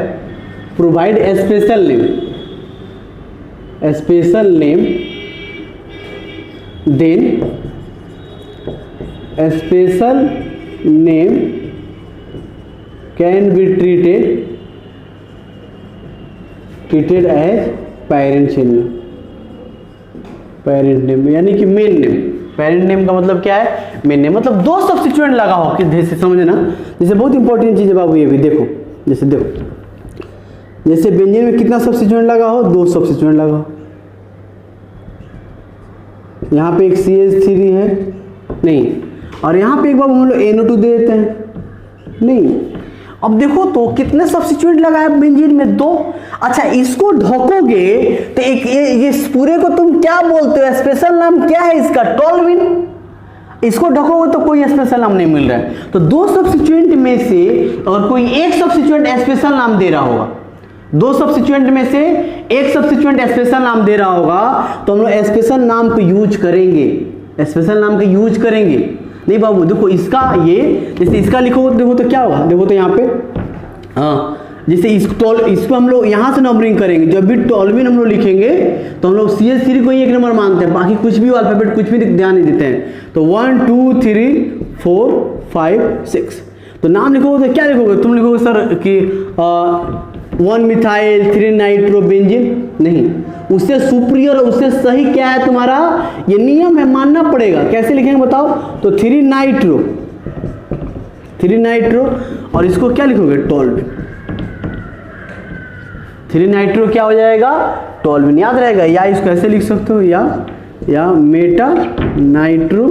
provide special name, then special name can be treated as parent name, यानी कि मेन नेम। पेरेंट नेम का मतलब क्या है, मेन नेम, मतलब 2 सब्स्टिट्यूएंट लगा हो, कि जैसे समझना, जैसे बहुत इंपॉर्टेंट चीज़ है बाबू ये भी, देखो जैसे बेंजीन में कितना सब्स्टिट्यूएंट लगा हो, 2 सब्स्टिट्यूएंट लगा हो। यहाँ पे एक CH3 है, नहीं, और यहाँ पे एक बार हम लोग NO2 दे देते हैं, नहीं, अब देखो तो कितने सब्स्टिट्यूएंट लगा है बेंजीन में, 2। अच्छा इसको ढकोगे तो एक ये पूरे को तुम क्या बोलते हो, स्पेशल नाम क्या है इसका, टोल्यूइन। इसको ढकोगे तो कोई स्पेशल नाम नहीं मिल रहा है। तो 2 सब्स्टिट्यूएंट में से अगर कोई एक सब्स्टिट्यूएंट स्पेशल नाम दे रहा होगा, 2 सब्स्टिट्यूएंट में से एक सब्स्टिट्यूएंट स्पेशल नाम दे रहा होगा, तो हम लोग स्पेशल नाम को यूज करेंगे, स्पेशल नाम का यूज करेंगे। नहीं बाबू देखो इसका ये जैसे इसका लिखो देखो तो क्या होगा, देखो तो यहाँ पे हाँ जैसे इसको हम लोग यहाँ से नंबरिंग करेंगे। जब भी टोल्यूइन हम लोग लिखेंगे तो हम लोग CH3 को ही 1 नंबर मानते हैं, बाकी कुछ भी अल्फाबेट कुछ भी ध्यान नहीं देते हैं। तो 1 2 3 4 5 6 तो नाम लिखोगे तो क्या लिखोगे, तुम लिखोगे सर कि 1 मिथाइल 3 नाइट्रोबेंजीन, नहीं, उससे सुपीरियर उससे सही क्या है तुम्हारा, ये नियम है, मानना पड़ेगा। कैसे लिखेंगे बताओ, तो 3 नाइट्रो और इसको क्या लिखोगे, टोल्यूइन। 3 नाइट्रो क्या हो जाएगा, टोल्यूइन, याद रहेगा। या इसको ऐसे लिख सकते हो, या Meta nitro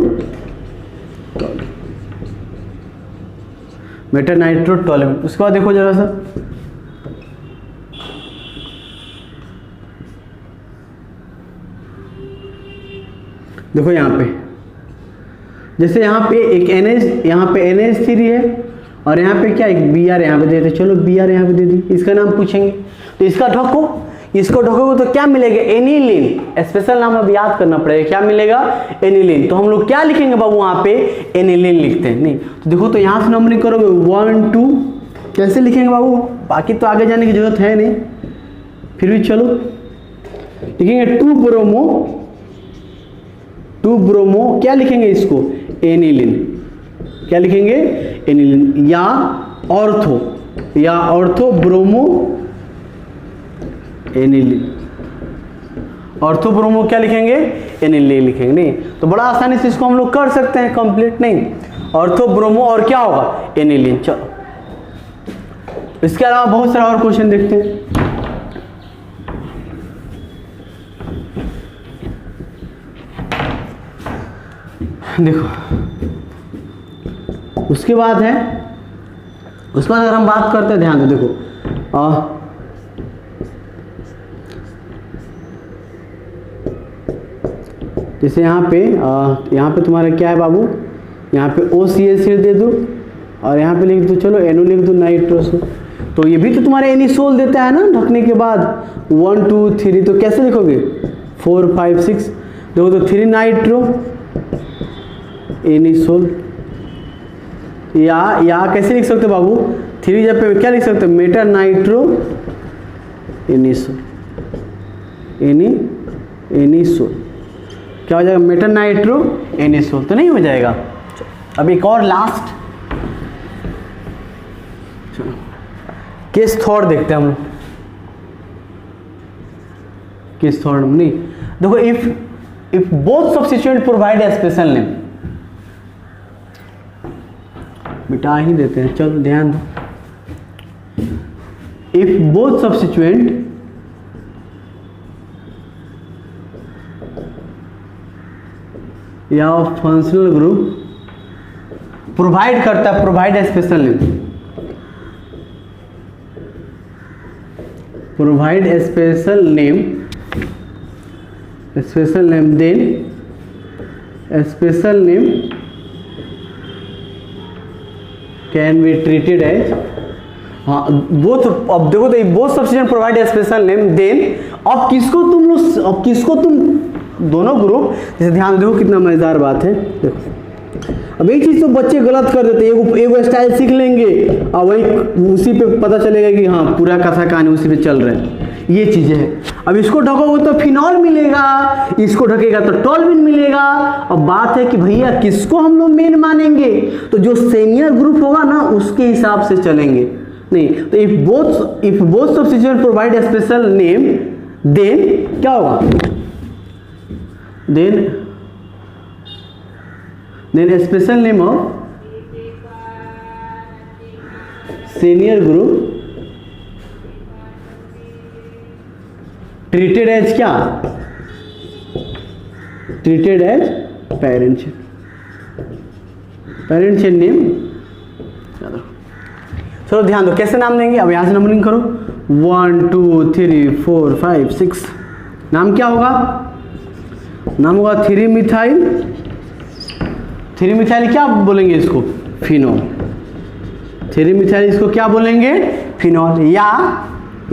toluene, Meta nitro toluene. उसके बाद देखो जरा सा, देखो यहाँ पे जैसे यहाँ पे एक NH, यहाँ पे NH3 है और यहाँ पे क्या एक Br यहाँ पे देते, चलो Br यहाँ पे दे दी, इसका नाम पूछेंगे तो इसका ढको, इसको ढकोगे तो क्या मिलेगा, एनिलीन। स्पेशल नाम अब याद करना पड़ेगा, क्या मिलेगा, एनिलीन। तो हम लोग क्या लिखेंगे बाबू, वहाँ पे एनिलीन लिखते हैं। नहीं तो देखो तो यहाँ से नंबरिंग करोगे 1 2, कैसे लिखेंगे बाबू, बाकी तो आगे जाने की जरूरत है नहीं, फिर भी चलो लिखेंगे 2 ब्रोमो क्या लिखेंगे इसको, एनिलीन। क्या लिखेंगे, एनिलीन। या ortho bromo aniline, ortho bromo क्या लिखेंगे, एनिलीन लिखेंगे। नहीं तो बड़ा आसानी से इसको हम लोग कर सकते हैं कंप्लीट। नहीं ऑर्थो ब्रोमो और क्या होगा, एनिलीन। चलो इसके अलावा बहुत सारा और क्वेश्चन देखते हैं। देखो उसके बाद अगर हम बात करते हैं, ध्यान दो, देखो जैसे यहाँ पे तुम्हारा क्या है बाबू, यहाँ पे OCH दे दो और यहाँ पे लिख दो, चलो NO लिख दो, नाइट्रोस। तो ये भी तो तुम्हारा एनिसोल देता है ना ढकने के बाद, 1 2 3, तो कैसे लिखोगे 4 5 6, देखो तो 3 नाइट्रो एनिसोल। या कैसे लिख सकते हो बाबू, 3 जब पे क्या लिख सकते हो, मेटा नाइट्रो एनिसोल, एनिसोल क्या हो जाएगा, मेटा नाइट्रो एनिसोल। तो नहीं हो जाएगा। अब एक और लास्ट केस थॉट देखते हैं हम लोग। केस थॉट नहीं, देखो if both substituent provide a special name, मिटा ही देते हैं, चलो ध्यान दो। इफ बोथ सब्स्टिट्यूएंट या फंक्शनल ग्रुप प्रोवाइड करता है, provide a special name, provide a special name, then special name can be treated as, हाँ बोथ। अब देखो तो both substituent provide a special name, then अब किसको तुम दोनों ग्रुप, जैसे ध्यान देखो कितना मजेदार बात है। देखो अब एक चीज तो बच्चे गलत कर देते हैं, एगो स्टाइल सीख लेंगे और वही उसी पे पता चलेगा कि हाँ पूरा कथा कहानी उसी पे चल रहा है, ये चीजें हैं। अब इसको ढकोगे तो फिनॉल मिलेगा, इसको ढकेगा तो टोल्यूइन मिलेगा। अब बात है कि भैया किसको हम लोग मेन मानेंगे, तो जो सीनियर ग्रुप होगा ना उसके हिसाब से चलेंगे। नहीं तो if both substituent provide a special name, then क्या होगा, then special name of senior group treated as क्या, treated as parent chain name. चलो ध्यान दो कैसे नाम देंगे। अब यहाँ से नंबरिंग करो 1 2 3 4 5 6। नाम क्या होगा? नाम होगा 3 मिथाइल। 3 मिथाइल क्या बोलेंगे इसको? फिनॉल। 3 मिथाइल इसको क्या बोलेंगे? फिनॉल।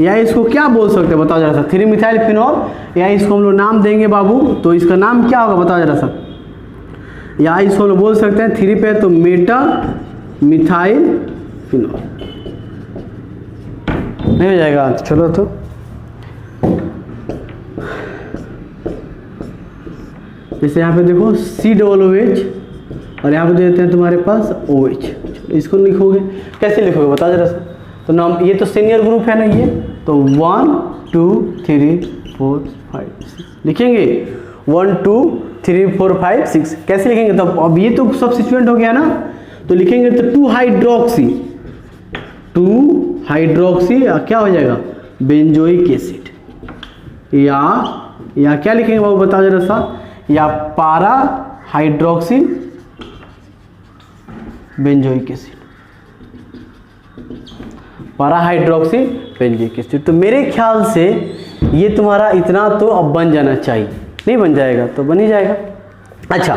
या इसको क्या बोल सकते हैं बताओ जरा सा? 3 मिथाइल फिनॉल, या इसको हम लोग नाम देंगे बाबू, तो इसका नाम क्या होगा बताओ जरा सा? या इसको हम लोग बोल सकते हैं 3 पे तो मेटा मिथाइल फिनॉल। नहीं हो जाएगा? चलो तो जैसे यहाँ पे देखो COOH और यहाँ पे देते हैं तुम्हारे पास OH। इसको लिखोगे कैसे लिखोगे बताओ जरा सा? तो नाम ये तो सीनियर ग्रुप है ना, ये तो 1 2 3 4 5 6 लिखेंगे। 1 2 3 4 5 6 कैसे लिखेंगे? तो अब ये तो सब्स्टिट्यूएंट हो गया ना, तो लिखेंगे तो 2 हाइड्रोक्सी क्या हो जाएगा? Benzoic acid. या क्या लिखेंगे बाबू बताओ जरा सा? या पारा हाइड्रोक्सी बेंजोइक एसिड। पारा हाइड्रोक्सी बेंजोइक एसिड। तो मेरे ख्याल से ये तुम्हारा इतना तो अब बन जाना चाहिए। नहीं बन जाएगा तो बन ही जाएगा। अच्छा,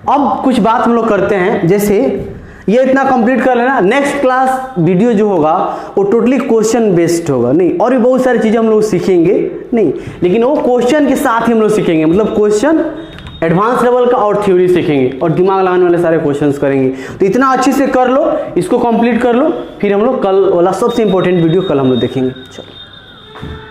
अब कुछ बात हम लोग करते हैं। जैसे ये इतना कंप्लीट कर लेना, नेक्स्ट क्लास वीडियो जो होगा वो टोटली क्वेश्चन बेस्ड होगा। नहीं, और भी बहुत सारी चीज़ें हम लोग सीखेंगे नहीं, लेकिन वो क्वेश्चन के साथ ही हम लोग सीखेंगे। मतलब क्वेश्चन एडवांस लेवल का और थ्योरी सीखेंगे और दिमाग लगाने वाले सारे क्वेश्चंस करेंगे। तो इतना अच्छे से कर लो, इसको कंप्लीट कर लो, फिर हम लोग कल वाला सबसे इंपॉर्टेंट वीडियो कल हम लोग देखेंगे। चलो।